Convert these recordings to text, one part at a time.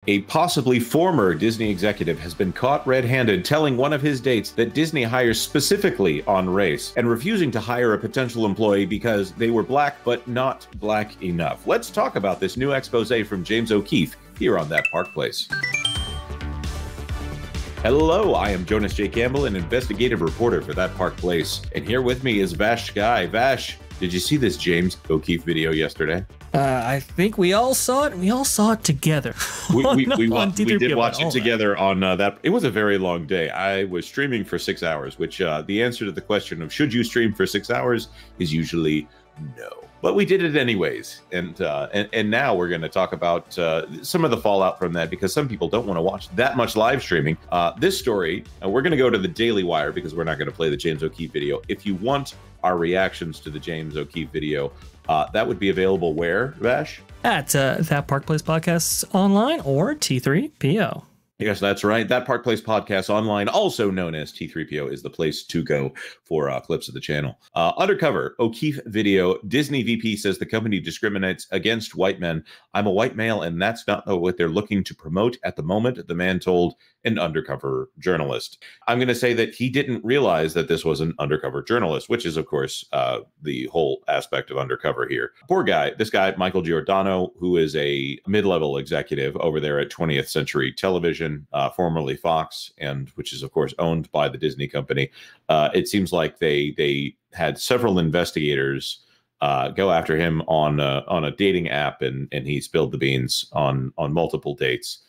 A possibly former Disney executive has been caught red-handed telling one of his dates that Disney hires specifically on race and refusing to hire a potential employee because they were black but not black enough. Let's talk about this new expose from James O'Keefe here on That Park Place. Hello, I am Jonas J. Campbell, an investigative reporter for That Park Place. And here with me is VashSky. Vash, did you see this James O'Keefe video yesterday? I think we all saw it. We all saw it together. We did watch it together on that. It was a very long day. I was streaming for 6 hours, which the answer to the question of should you stream for 6 hours is usually no. But we did it anyways, and now we're going to talk about some of the fallout from that, because some people don't want to watch that much live streaming. This story, we're going to go to the Daily Wire because we're not going to play the James O'Keefe video. If you want our reactions to the James O'Keefe video, that would be available where, Vash? At That Park Place Podcasts online or T3PO. Yes, that's right. That Park Place Podcast online, also known as T3PO, is the place to go for clips of the channel. Undercover, O'Keefe video. Disney VP says the company discriminates against white men. I'm a white male, and that's not what they're looking to promote at the moment, the man told an undercover journalist. I'm going to say that he didn't realize that this was an undercover journalist, which is, of course, the whole aspect of undercover here. Poor guy. This guy, Michael Giordano, who is a mid-level executive over there at 20th Century Television, formerly Fox, and which is, of course, owned by the Disney company. It seems like they had several investigators go after him on a dating app, and he spilled the beans on multiple dates,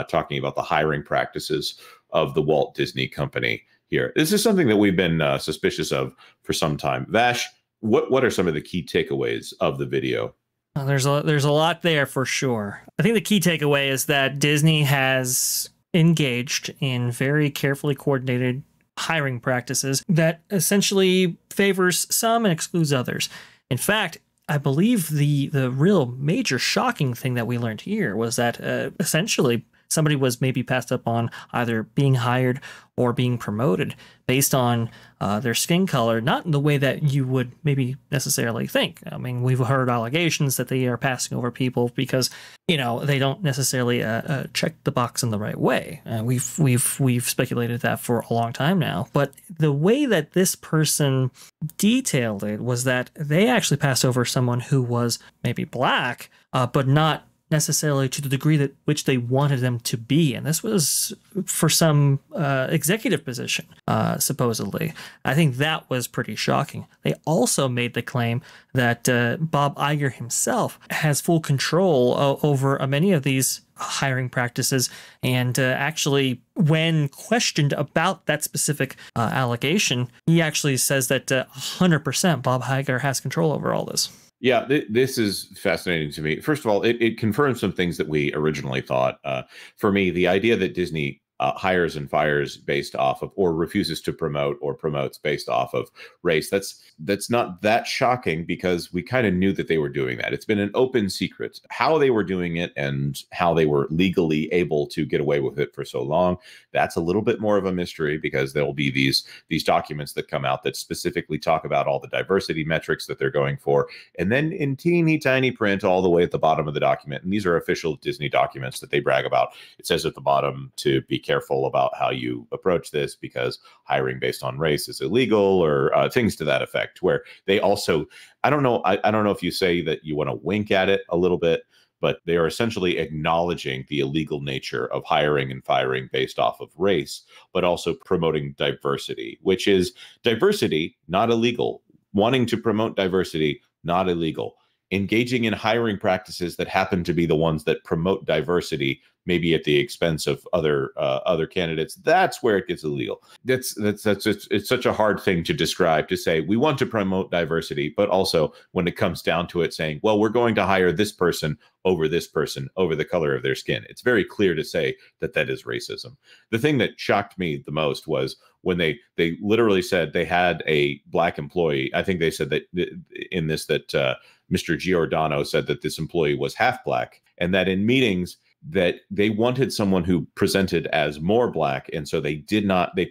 talking about the hiring practices of the Walt Disney Company here. This is something that we've been suspicious of for some time. Vash, what are some of the key takeaways of the video? There's a lot there for sure. I think the key takeaway is that Disney has engaged in very carefully coordinated hiring practices that essentially favors some and excludes others. In fact, I believe the real major shocking thing that we learned here was that essentially somebody was maybe passed up on either being hired or being promoted based on their skin color, not in the way that you would maybe necessarily think. I mean, we've heard allegations that they are passing over people because, you know, they don't necessarily check the box in the right way. We've speculated that for a long time now. But the way that this person detailed it was that they actually passed over someone who was maybe black, but not necessarily to the degree that which they wanted them to be. And this was for some executive position, supposedly. I think that was pretty shocking. They also made the claim that Bob Iger himself has full control over many of these hiring practices. And actually, when questioned about that specific allegation, he actually says that 100% Bob Iger has control over all this. Yeah, this is fascinating to me. First of all, it confirms some things that we originally thought. For me, the idea that Disney hires and fires based off of, or refuses to promote or promotes based off of race, that's not that shocking, because we kind of knew that they were doing that. It's been an open secret how they were doing it and how they were legally able to get away with it for so long. That's a little bit more of a mystery, because there will be these documents that come out that specifically talk about all the diversity metrics that they're going for, and then in teeny tiny print all the way at the bottom of the document, and these are official Disney documents that they brag about, it says at the bottom to be careful about how you approach this, because hiring based on race is illegal, or things to that effect, where they also, I don't know if you say that you want to wink at it a little bit, but they are essentially acknowledging the illegal nature of hiring and firing based off of race, but also promoting diversity, which is diversity, not illegal. Wanting to promote diversity, not illegal. Engaging in hiring practices that happen to be the ones that promote diversity, maybe at the expense of other candidates, that's where it gets illegal. It's such a hard thing to describe, to say we want to promote diversity, but also when it comes down to it, saying, well, we're going to hire this person over the color of their skin. It's very clear to say that that is racism. The thing that shocked me the most was when they literally said they had a black employee. I think they said that in this that Mr. Giordano said that this employee was half black, and that in meetings that they wanted someone who presented as more black. And so they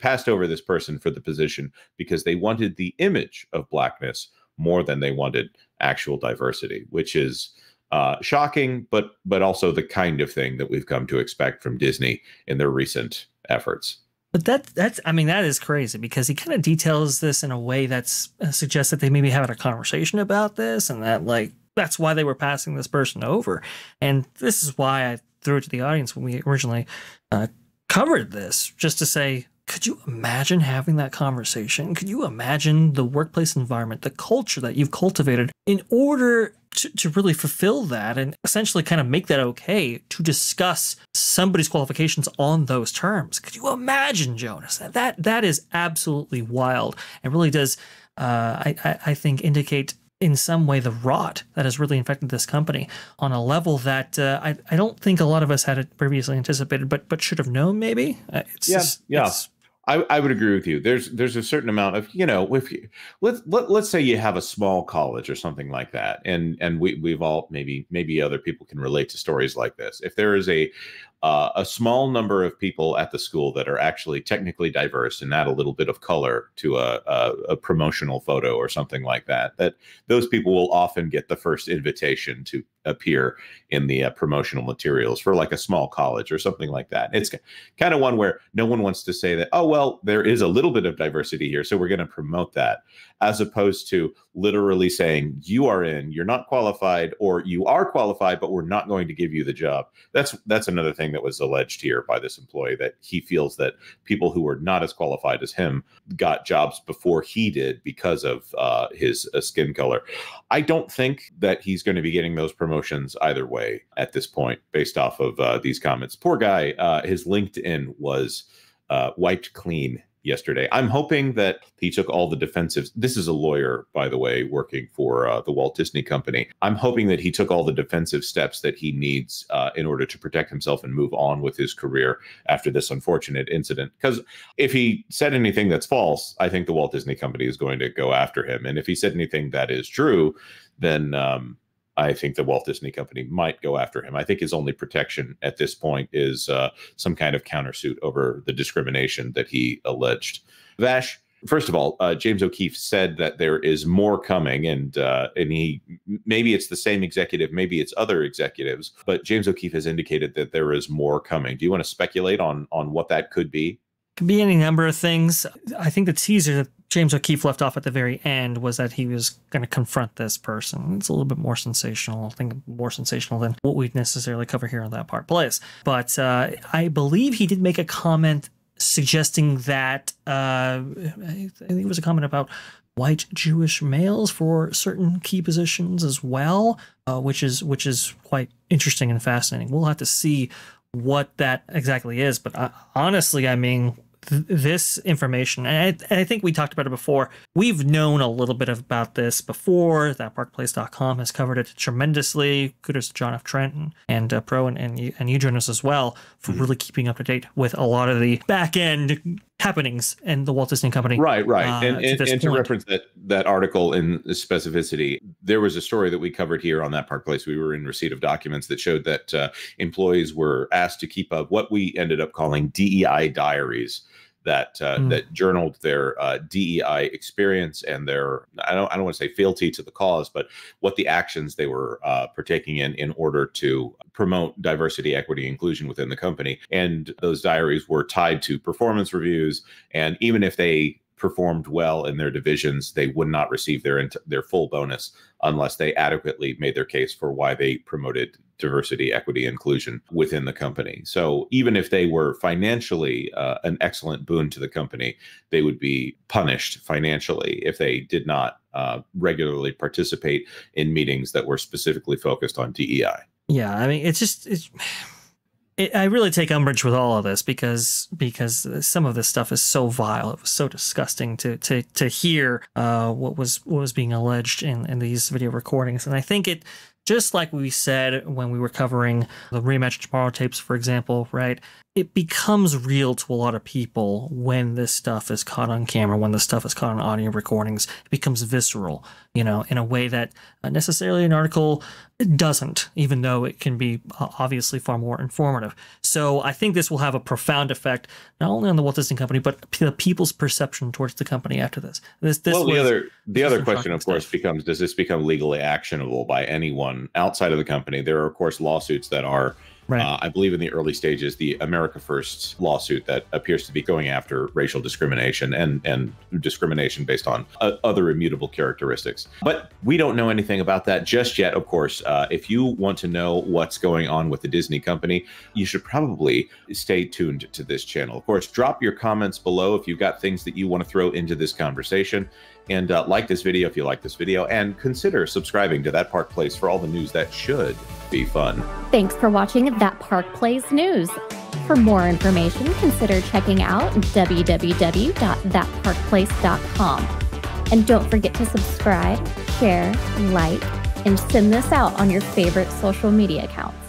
passed over this person for the position because they wanted the image of blackness more than they wanted actual diversity, which is shocking, but also the kind of thing that we've come to expect from Disney in their recent efforts. But that's I mean, that is crazy because he kind of details this in a way that's suggests that they maybe having a conversation about this and that like that's why they were passing this person over. And this is why I threw it to the audience when we originally covered this, just to say, could you imagine having that conversation? Could you imagine the workplace environment, the culture that you've cultivated in order to really fulfill that and essentially kind of make that okay to discuss somebody's qualifications on those terms? Could you imagine, Jonas? That is absolutely wild and really does, I think, indicate in some way the rot that has really infected this company on a level that I don't think a lot of us had it previously anticipated, but should have known maybe. I would agree with you. There's a certain amount of, if you, let's say you have a small college or something like that, and we've all maybe other people can relate to stories like this. If there is a small number of people at the school that are actually technically diverse and add a little bit of color to a promotional photo or something like that, that those people will often get the first invitation to appear in the promotional materials for like a small college or something like that. It's kind of one where no one wants to say that, oh, well, there is a little bit of diversity here, so we're going to promote that, as opposed to literally saying you are in, you're not qualified, or you are qualified, but we're not going to give you the job. That's another thing that was alleged here by this employee, that he feels that people who were not as qualified as him got jobs before he did because of his skin color. I don't think that he's going to be getting those promotions either way at this point, based off of these comments. Poor guy, his LinkedIn was wiped clean yesterday. I'm hoping that he took all the defensive. This is a lawyer, by the way, working for the Walt Disney Company. I'm hoping that he took all the defensive steps that he needs in order to protect himself and move on with his career after this unfortunate incident. Because if he said anything that's false, I think the Walt Disney Company is going to go after him. And if he said anything that is true, then I think the Walt Disney Company might go after him. I think his only protection at this point is some kind of countersuit over the discrimination that he alleged. Vash, first of all, James O'Keefe said that there is more coming, and he, maybe it's the same executive, maybe it's other executives, but James O'Keefe has indicated that there is more coming. Do you want to speculate on what that could be? Could be any number of things. I think the teaser that James O'Keefe left off at the very end was that he was going to confront this person. It's a little bit more sensational. I think more sensational than what we'd necessarily cover here on That Part Plays. But I believe he did make a comment suggesting that I think it was a comment about white Jewish males for certain key positions as well, which is quite interesting and fascinating. We'll have to see what that exactly is. But honestly, I mean, this information, and I think we talked about it before. We've known a little bit about this before. ThatParkPlace.com has covered it tremendously. Kudos to John F. Trent and Pro and you, Jonas, as well, for really keeping up to date with a lot of the back end happenings in the Walt Disney Company. Right. And to reference that article in specificity, there was a story that we covered here on That Park Place. We were in receipt of documents that showed that employees were asked to keep up what we ended up calling DEI diaries, that journaled their DEI experience and their, I don't want to say fealty to the cause, but what the actions they were partaking in order to promote diversity, equity, inclusion within the company. And those diaries were tied to performance reviews. And even if they performed well in their divisions, they would not receive their full bonus unless they adequately made their case for why they promoted diversity, equity, inclusion within the company. So even if they were financially an excellent boon to the company, they would be punished financially if they did not regularly participate in meetings that were specifically focused on DEI. Yeah, I mean, I really take umbrage with all of this because some of this stuff is so vile. It was so disgusting to hear what was being alleged in these video recordings. And I think it, just like we said when we were covering the Rematch Tomorrow tapes, for example, right? it becomes real to a lot of people when this stuff is caught on camera, when this stuff is caught on audio recordings. It becomes visceral, in a way that necessarily an article doesn't, even though it can be obviously far more informative. So I think this will have a profound effect, not only on the Walt Disney Company, but the people's perception towards the company after this. The other question, of course, becomes, does this become legally actionable by anyone outside of the company? There are, of course, lawsuits that are, right. I believe in the early stages, the America First lawsuit that appears to be going after racial discrimination and discrimination based on other immutable characteristics. But we don't know anything about that just yet, of course. If you want to know what's going on with the Disney company, you should probably stay tuned to this channel. Of course, drop your comments below if you've got things that you want to throw into this conversation. And like this video if you like this video, and consider subscribing to That Park Place for all the news that should be fun. Thanks for watching That Park Place News. For more information, consider checking out www.thatparkplace.com. And don't forget to subscribe, share, like, and send this out on your favorite social media accounts.